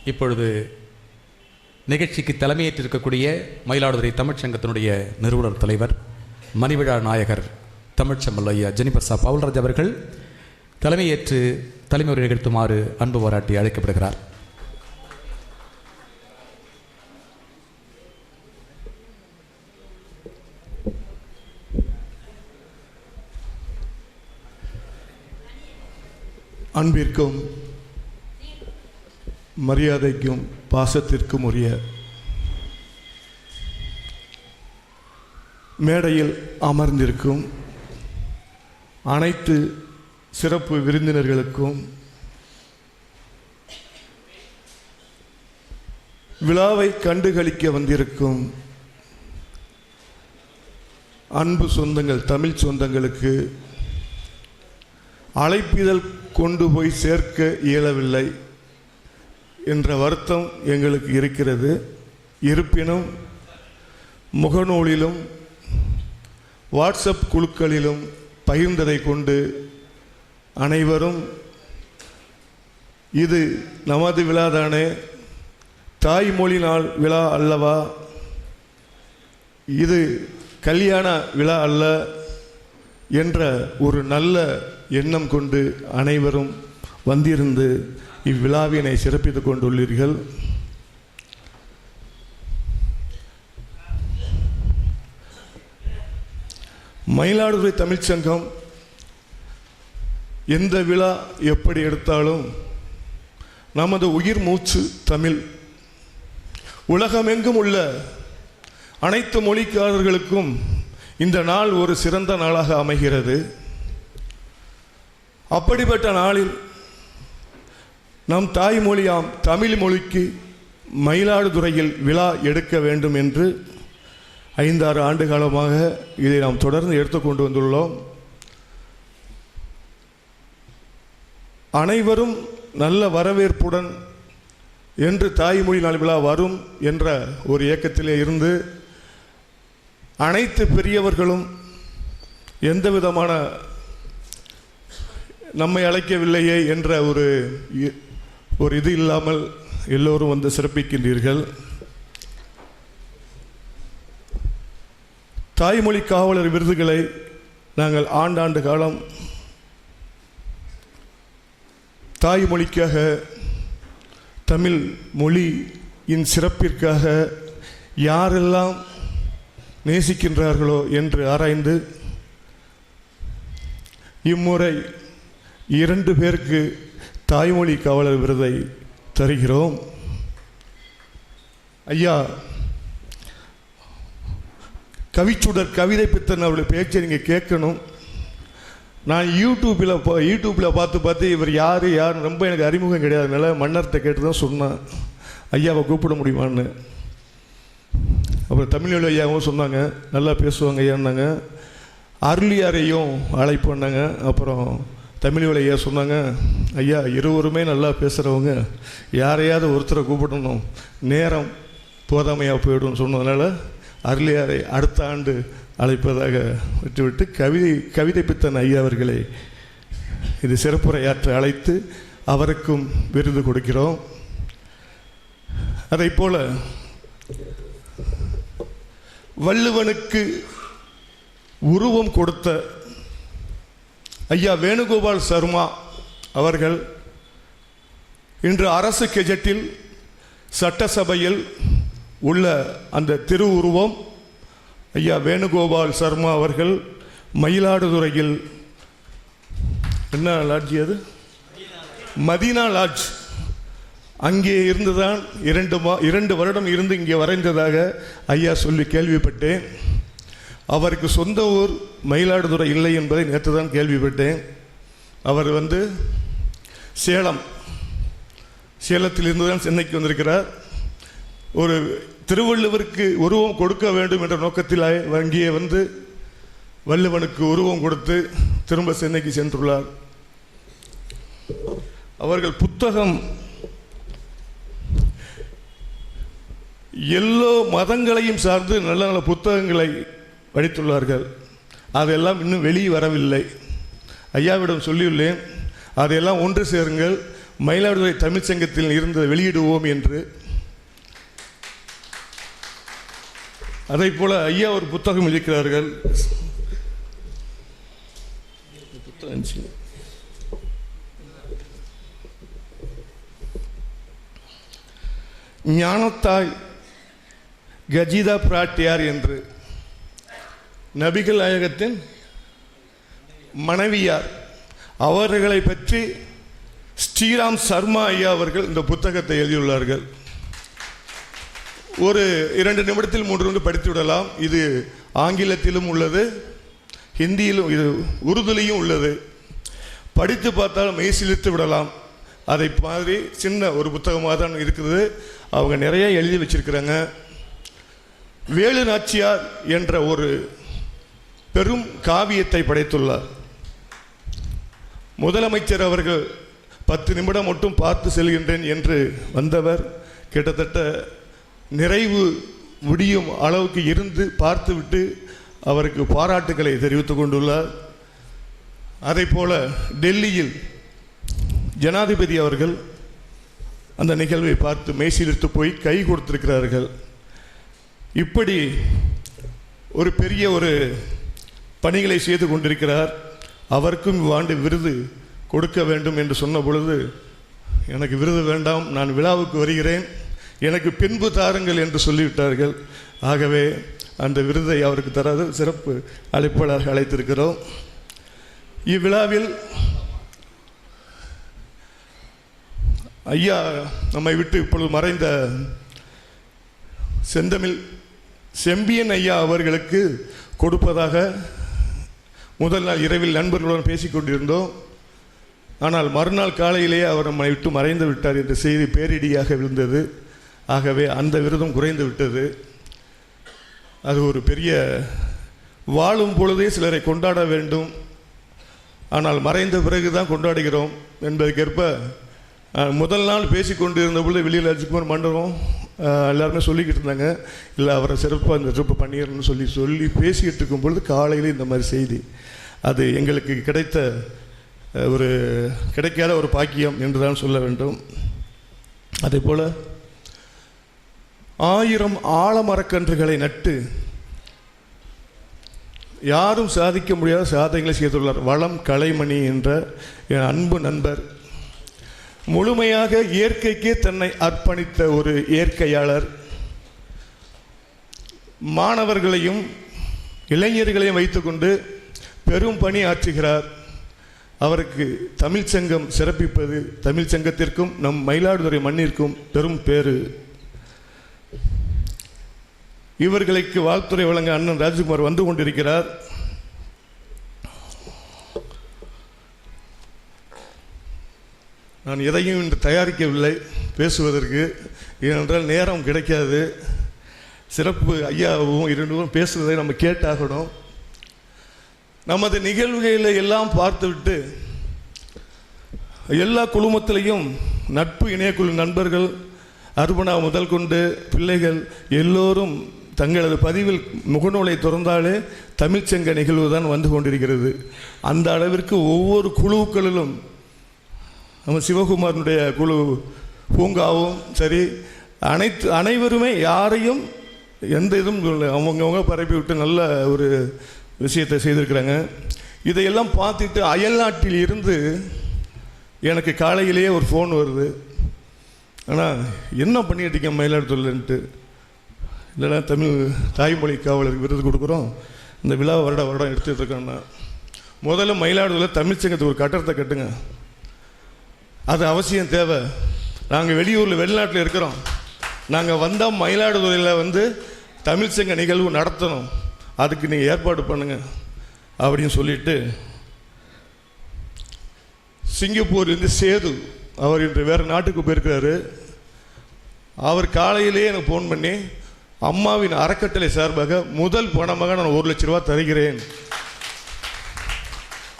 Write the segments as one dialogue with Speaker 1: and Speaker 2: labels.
Speaker 1: இப்பொழுது நிகழ்ச்சிக்கு தலைமையேற்றிருக்கக்கூடிய மயிலாடுதுறை தமிழ்ச்சங்கத்தினுடைய நிறுவனர் தலைவர் மணிவிழா நாயகர் தமிழ்ச்செம்மல் ஐயா ஜெனிபர் பவுல்ராஜ் அவர்கள் தலைமையேற்று தலைமுறை நிகழ்த்துமாறு அன்பு பாராட்டி அழைக்கப்படுகிறார்.
Speaker 2: அன்பிற்கும் மரியாதைக்கும் பாசத்திற்கும் உரிய மேடையில் அமர்ந்திருக்கும் அனைத்து சிறப்பு விருந்தினர்களுக்கும் விழாவை கண்டுகளிக்க வந்திருக்கும் அன்பு சொந்தங்கள், தமிழ் சொந்தங்களுக்கு அழைப்பிதழ் கொண்டு போய் சேர்க்க இயலவில்லை என்ற வருத்தம் எங்களுக்கு இருக்கிறது. இருப்பினும் முகநூலிலும் வாட்ஸ்அப் குழுக்களிலும் பகிர்ந்ததை கொண்டு அனைவரும் இது நமது விழாதானே, தாய்மொழி நாள் விழா அல்லவா, இது கல்யாண விழா அல்ல என்ற ஒரு நல்ல எண்ணம் கொண்டு அனைவரும் வந்திருந்து இவ்விழாவினை சிறப்பித்துக் கொண்டுள்ளீர்கள். மயிலாடுதுறை தமிழ்ச்சங்கம் எந்த விழா எப்படி எடுத்தாலும் நமது உயிர் மூச்சு தமிழ். உலகமெங்கும் உள்ள அனைத்து மொழிக்காரர்களுக்கும் இந்த நாள் ஒரு சிறந்த நாளாக அமைகிறது. அப்படிப்பட்ட நாளில் நம் தாய்மொழியாம் தமிழ் மொழிக்கு மயிலாடுதுறையில் விழா எடுக்க வேண்டும் என்று 5-6 ஆண்டு காலமாக இதை நாம் தொடர்ந்து எடுத்துக்கொண்டு வந்துள்ளோம். அனைவரும் நல்ல வரவேற்புடன் என்று தாய்மொழி நாள் விழா வரும் என்ற ஒரு இயக்கத்திலே இருந்து அனைத்து பெரியவர்களும் எந்த விதமான நம்மை அழைக்கவில்லையே என்ற ஒரு இது இல்லாமல் எல்லோரும் வந்து சிறப்பிக்கின்றீர்கள். தாய்மொழி காவலர் விருதுகளை நாங்கள் ஆண்டாண்டு காலம் தாய்மொழிக்காக, தமிழ் மொழியின் சிறப்பிற்காக யாரெல்லாம் நேசிக்கின்றார்களோ என்று ஆராய்ந்து இம்முறை 2 பேருக்கு தாய்மொழி காவலர் விருதை தருகிறோம். ஐயா கவிச்சுடர் கவிதை பித்தன் அவருடைய பேச்சை நீங்கள் கேட்கணும். நான் யூடியூப்பில் பார்த்து இவர் யார் ரொம்ப எனக்கு அறிமுகம் கிடையாதுனால மன்னர்கிட்ட கேட்டு தான் சொன்னேன் ஐயாவை கூப்பிட முடியுமான்னு. அப்புறம் தமிழ்மொழி ஐயாவும் சொன்னாங்க, நல்லா பேசுவாங்க ஐயான்னாங்க. அருளியாரையும் அழைப்புன்னாங்க. அப்புறம் தமிழ்மொழி ஐயா சொன்னாங்க, ஐயா இருவருமே நல்லா பேசுகிறவங்க, யாரையாவது ஒருத்தரை கூப்பிடணும், நேரம் போதாமையாக போய்டும் சொன்னதுனால அருளியாரை அடுத்த ஆண்டு அழைப்பதாக விட்டுவிட்டு கவிதை பித்தன் ஐயா அவர்களை இது சிறப்புரையாற்ற அழைத்து அவருக்கும் விருது கொடுக்கிறோம். அதை போல வள்ளுவனுக்கு உருவம் கொடுத்த ஐயா வேணுகோபால் சர்மா அவர்கள் இன்று அரசு கெஜெட்டில் சட்டசபையில் உள்ள அந்த திருவுருவம் ஐயா வேணுகோபால் சர்மா அவர்கள் மயிலாடுதுறையில் என்ன லாட்ஜி அது, மதீனா லாட்ஜ், அங்கே இருந்துதான் 2 வருடம் இருந்து இங்கே வரைந்ததாக ஐயா சொல்லி கேள்விப்பட்டேன். அவருக்கு சொந்த ஊர் மயிலாடுதுறை இல்லை என்பதை நேற்று தான் கேள்விப்பட்டேன். அவர் சேலத்திலிருந்து தான் சென்னைக்கு வந்திருக்கிறார். ஒரு திருவள்ளுவருக்கு உருவம் கொடுக்க வேண்டும் என்ற நோக்கத்தில் அங்கே வள்ளுவனுக்கு உருவம் கொடுத்து திரும்ப சென்னைக்கு சென்றுள்ளார். அவர்கள் புத்தகம் எல்லா மதங்களையும் சார்ந்து நல்ல நல்ல புத்தகங்களை படித்துள்ளார்கள். அதெல்லாம் இன்னும் வெளியே வரவில்லை. ஐயாவிடம் சொல்லியுள்ளேன், அதையெல்லாம் ஒன்று சேருங்கள், மயிலாடுதுறை தமிழ்ச்சங்கத்தில் இருந்து வெளியிடுவோம் என்று. அதை போல ஐயா ஒரு புத்தகம் இருக்கிறார்கள். ஞானத்தாய் கஜிதா பிராட்டியார் என்று நபிகள் நாயகத்தின் மனைவியார் அவர்களை பற்றி ஸ்ரீராம் சர்மா ஐயா அவர்கள் இந்த புத்தகத்தை எழுதியுள்ளார்கள். ஒரு 2 நிமிடத்தில் 3 நிமிடம் படித்து விடலாம். இது ஆங்கிலத்திலும் உள்ளது, ஹிந்தியிலும், இது உருதுலையும் உள்ளது. படித்து பார்த்தால் மெய் சிலிர்த்து விடலாம். அதை மாதிரி சின்ன ஒரு புத்தகமாக தான் இருக்குது. அவங்க நிறைய எழுதி வச்சிருக்கிறாங்க. வேலு நாச்சியார் என்ற ஒரு பெரும் காவியத்தை படைத்துள்ளார். முதலமைச்சர் அவர்கள் 10 நிமிடம் மட்டும் பார்த்து செல்கின்றேன் என்று வந்தவர் கிட்டத்தட்ட நிறைவு முடியும் அளவுக்கு இருந்து பார்த்துவிட்டு அவருக்கு பாராட்டுக்களை தெரிவித்துக் கொண்டுள்ளார். அதை போல டெல்லியில் ஜனாதிபதி அவர்கள் அந்த நிகழ்வை பார்த்து மெய்சிலிர்த்து போய் கை கொடுத்திருக்கிறார்கள். இப்படி ஒரு பெரிய ஒரு பணிகளை செய்து கொண்டிருக்கிறார். அவருக்கும் இவ்வாண்டு விருது கொடுக்க வேண்டும் என்று சொன்ன பொழுது, எனக்கு விருது வேண்டாம், நான் விழாவுக்கு வருகிறேன், எனக்கு பின்பு தாருங்கள் என்று சொல்லிவிட்டார்கள். ஆகவே அந்த விருதை அவருக்கு தராது சிறப்பு அழைப்பாளர்கள் அழைத்திருக்கிறோம். இவ்விழாவில் ஐயா நம்மை விட்டு இப்பொழுது மறைந்த செந்தமிழ் செம்பியன் ஐயா அவர்களுக்கு கொடுப்பதாக முதல் நாள் இரவில் நண்பர்களுடன் பேசிக்கொண்டிருந்தோம். ஆனால் மறுநாள் காலையிலேயே அவர் நம்மை விட்டு மறைந்து விட்டார் என்ற செய்தி பேரிடியாக விழுந்தது. ஆகவே அந்த விருதும் குறைந்து விட்டது. அது ஒரு பெரிய, வாழும் பொழுதே சிலரை கொண்டாட வேண்டும், ஆனால் மறைந்த பிறகு தான் கொண்டாடுகிறோம் என்பதற்கேற்ப முதல் நாள் பேசிக்கொண்டு இருந்தபொழுது வெளியில் ராஜ்குமார் மண்டபம் எல்லாருமே சொல்லிக்கிட்டு இருந்தாங்க, இல்லை அவரை சிறப்பாக இந்த ட்ரிப்பு பண்ணிடணும்னு சொல்லி பேசிக்கிட்டு இருக்கும் பொழுது காலையில் இந்த மாதிரி செய்தி. அது எங்களுக்கு கிடைக்காத ஒரு பாக்கியம் என்று தான் சொல்ல வேண்டும். அதே போல் 1000 ஆலமரக்கன்றுகளை நட்டு யாரும் சாதிக்க முடியாத சாதனைகளை செய்துள்ளார். வளம் கலைமணி என்ற என் அன்பு நண்பர், முழுமையாக இயற்கைக்கே தன்னை அர்ப்பணித்த ஒரு இயற்கையாளர். மாணவர்களையும் இளைஞர்களையும் வைத்துக்கொண்டு பெரும் பணி ஆற்றுகிறார். அவருக்கு தமிழ்ச்சங்கம் சிறப்பிப்பது தமிழ்ச்சங்கத்திற்கும் நம் மயிலாடுதுறை மண்ணிற்கும் பெரும் பேறு. இவர்களுக்கு வாழ்த்துறை வழங்க அண்ணன் ராஜ்குமார் வந்து கொண்டிருக்கிறார். நான் எதையும் இன்று தயாரிக்கவில்லை பேசுவதற்கு, ஏனென்றால் நேரம் கிடைக்காது. சிறப்பு ஐயாவும் 2 பேசுவதை நம்ம கேட்டாகணும். நமது நிகழ்வுகளை எல்லாம் பார்த்துவிட்டு எல்லா குழுமத்திலையும் நட்பு இணையக்குழு நண்பர்கள் அர்பனா முதல் கொண்டு பிள்ளைகள் எல்லோரும் தங்களது பதிவில் முகநூலை திறந்தாலே தமிழ்ச்சங்க நிகழ்வு தான் வந்து கொண்டிருக்கிறது. அந்த அளவிற்கு ஒவ்வொரு குழுக்களிலும் நம்ம சிவகுமாரனுடைய குழு பூங்காவும் சரி, அனைவருமே யாரையும் எந்த இதுவும் அவங்கவுங்க பரப்பி விட்டு நல்ல ஒரு விஷயத்தை செய்திருக்கிறாங்க. இதையெல்லாம் பார்த்துட்டு அயல்நாட்டில் இருந்து எனக்கு காலையிலேயே ஒரு ஃபோன் வருது, ஆனால் என்ன பண்ணிட்டீங்க மயிலாடுதுறையிலன்ட்டு. இல்லைனா தமிழ் தாய்மொழி காவலருக்கு விருது கொடுக்குறோம், இந்த விழா வருடம் எடுத்துகிட்டு இருக்கோன்னா, முதல்ல மயிலாடுதுறையில் தமிழ்ச்சங்கத்துக்கு ஒரு கட்டடத்தை கட்டுங்க, அது அவசியம் தேவை. நாங்கள் வெளியூரில் வெளிநாட்டில் இருக்கிறோம், நாங்கள் வந்தால் மயிலாடுதுறையில் தமிழ்ச்சங்க நிகழ்வு நடத்தணும், அதுக்கு நீங்கள் ஏற்பாடு பண்ணுங்க அப்படின்னு சொல்லிட்டு சிங்கப்பூர்லேருந்து சேது அவர் இன்று வேறு நாட்டுக்கு போயிருக்கிறாரு. அவர் காலையிலேயே எனக்கு ஃபோன் பண்ணி, அம்மாவின் அறக்கட்டளை சார்பாக முதல் பணமாக நான் 1 லட்ச ரூபா தருகிறேன்,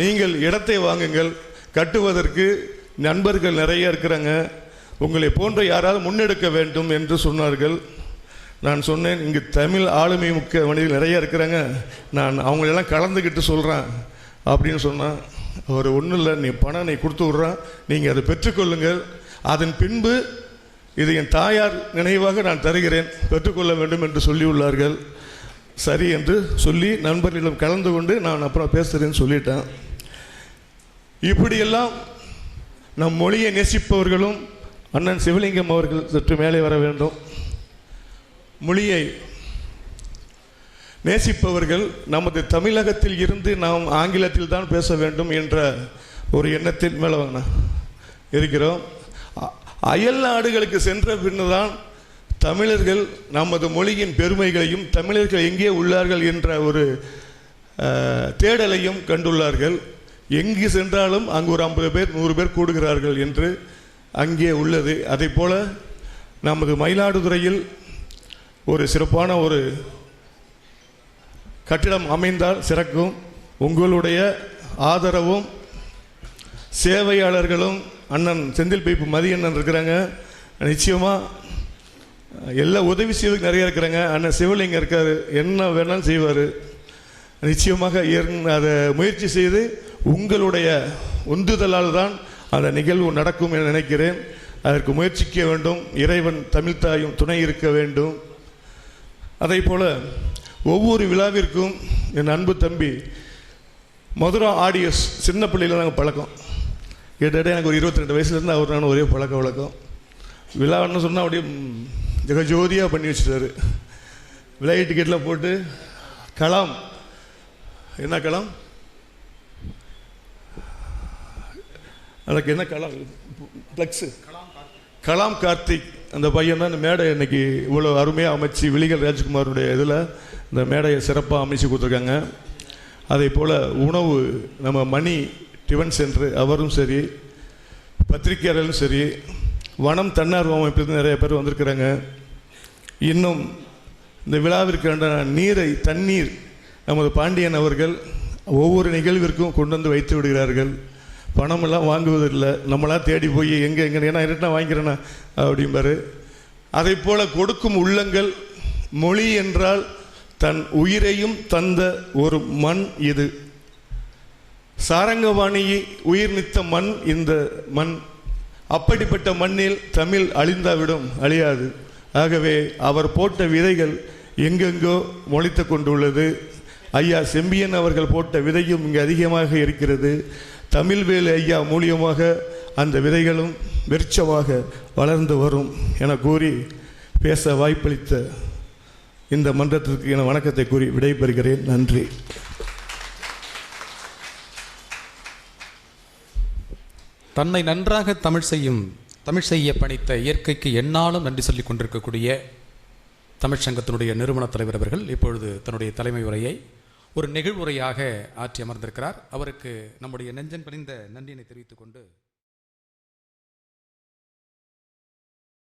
Speaker 2: நீங்கள் இடத்தை வாங்குங்கள், கட்டுவதற்கு நண்பர்கள் நிறைய இருக்கிறாங்க, உங்களை போன்ற யாராவது முன்னெடுக்க வேண்டும் என்று சொன்னார்கள். நான் சொன்னேன், இங்கு தமிழ் ஆளுமை முக்கிய மனிதர்கள் நிறைய இருக்கிறாங்க, நான் அவங்களெல்லாம் கலந்துக்கிட்டு சொல்கிறேன் அப்படின்னு சொன்னேன். அவர் ஒன்றும் இல்லை, நீ பணம் நீ கொடுத்து விட்றான், நீங்கள் அதை பெற்றுக்கொள்ளுங்கள், அதன் பின்பு இது என் தாயார் நினைவாக நான் தருகிறேன், பெற்றுக்கொள்ள வேண்டும் என்று சொல்லியுள்ளார்கள். சரி என்று சொல்லி நண்பர்களிடம் கலந்து கொண்டு நான் அப்புறம் பேசுகிறேன்னு சொல்லிட்டேன். இப்படியெல்லாம் நம் மொழியை நேசிப்பவர்களும் அண்ணன் சிவலிங்கம் அவர்கள் சற்று மேலே வர வேண்டும். மொழியை நேசிப்பவர்கள் நமது தமிழகத்தில் இருந்து நாம் ஆங்கிலத்தில் தான் பேச வேண்டும் என்ற ஒரு எண்ணத்தில் மேலே இருக்கிறோம். அயல் நாடுகளுக்கு சென்ற பின்னுதான் தமிழர்கள் நமது மொழியின் பெருமைகளையும் தமிழர்கள் எங்கே உள்ளார்கள் என்ற ஒரு தேடலையும் கண்டுள்ளார்கள். எங்கு சென்றாலும் அங்கு ஒரு 50 பேர் 100 பேர் கூடுகிறார்கள் என்று அங்கே உள்ளது. அதை போல நமது மயிலாடுதுறையில் ஒரு சிறப்பான ஒரு கட்டிடம் அமைந்தால் சிறக்கும். உங்களுடைய ஆதரவும் சேவையாளர்களும் அண்ணன் செந்தில் பைப்பு மதியண்ணன் இருக்கிறாங்க, நிச்சயமாக எல்லா உதவி செய்வதுக்கு நிறைய இருக்கிறாங்க. அண்ணன் சிவலிங்கம் இருக்கார், என்ன வேணாலும் செய்வார். நிச்சயமாக அதை முயற்சி செய்து உங்களுடைய உந்துதலால் தான் அந்த நிகழ்வு நடக்கும் என நினைக்கிறேன். அதற்கு முயற்சிக்க வேண்டும். இறைவன் தமிழ்த்தாயும் துணை இருக்க வேண்டும். அதை போல ஒவ்வொரு விழாவிற்கும் என் அன்பு தம்பி மதுரா ஆடியஸ் சின்ன பிள்ளையில் நாங்கள் பழக்கம். கிட்டத்தட்ட எனக்கு ஒரு 22 வயசுலேருந்து அவர் நான் ஒரே பழக்க வழக்கம். விழான்னு சொன்னால் அப்படியே ஜெகஜோதியாக பண்ணி வச்சுட்டாரு. விளையாட்டு டிக்கெட்டில் போட்டு கலாம், என்ன கலாம், அதுக்கு என்ன கலாம் ஃப்ளக்ஸு, கலாம் கார்த்திக் அந்த பையன் தான் இந்த மேடை இன்னைக்கு இவ்வளோ அருமையாக அமைச்சு விழிகள் ராஜ்குமாருடைய இதில் இந்த மேடையை சிறப்பாக அமைச்சு கொடுத்துருக்காங்க. அதே போல் உணவு நம்ம மணி டிஃபன் சென்ட்ரு அவரும் சரி, பத்திரிகையாளரும் சரி, வனம் தன்னார்வ அமைப்பிலிருந்து நிறைய பேர் வந்திருக்கிறாங்க. இன்னும் இந்த விழாவிற்கான தண்ணீர் நமது பாண்டியன் அவர்கள் ஒவ்வொரு நிகழ்விற்கும் கொண்டு வந்து வைத்து விடுகிறார்கள். பணமெல்லாம் வாங்குவதில்லை, நம்மளாம் தேடி போய் எங்கே ஏன்னா இருட்டா வாங்கிக்கிறேன்னா அப்படிம்பாரு. அதை போல கொடுக்கும் உள்ளங்கள். மொழி என்றால் தன் உயிரையும் தந்த ஒரு மண் இது. சாரங்கபாணியை உயிர் நித்த மண் இந்த மண். அப்படிப்பட்ட மண்ணில் தமிழ் அழிந்தாவிடும், அழியாது. ஆகவே அவர் போட்ட விதைகள் எங்கெங்கோ முளைத்து கொண்டுள்ளது. ஐயா செம்பியன் அவர்கள் போட்ட விதையும் இங்கே அதிகமாக இருக்கிறது. தமிழ்வேலு ஐயா மூலியமாக அந்த விதைகளும் விருட்சமாக வளர்ந்து வரும் என கூறி பேச வாய்ப்பளித்த இந்த மன்றத்திற்கு என வணக்கத்தை கூறி விடைபெறுகிறேன். நன்றி.
Speaker 1: தன்னை நன்றாக தமிழ் செய்ய பணித்த இயற்கைக்கு எந்நாளும் நன்றி சொல்லிக் கொண்டிருக்கக்கூடிய தமிழ்ச் சங்கத்தினுடைய நிறுவன தலைவர் அவர்கள் இப்பொழுது தன்னுடைய தலைமை உரையை ஒரு நெகிழ்வுரையாக ஆற்றி அமர்ந்திருக்கிறார். அவருக்கு நம்முடைய நெஞ்சம் பணிந்த நன்றியினை தெரிவித்துக் கொண்டு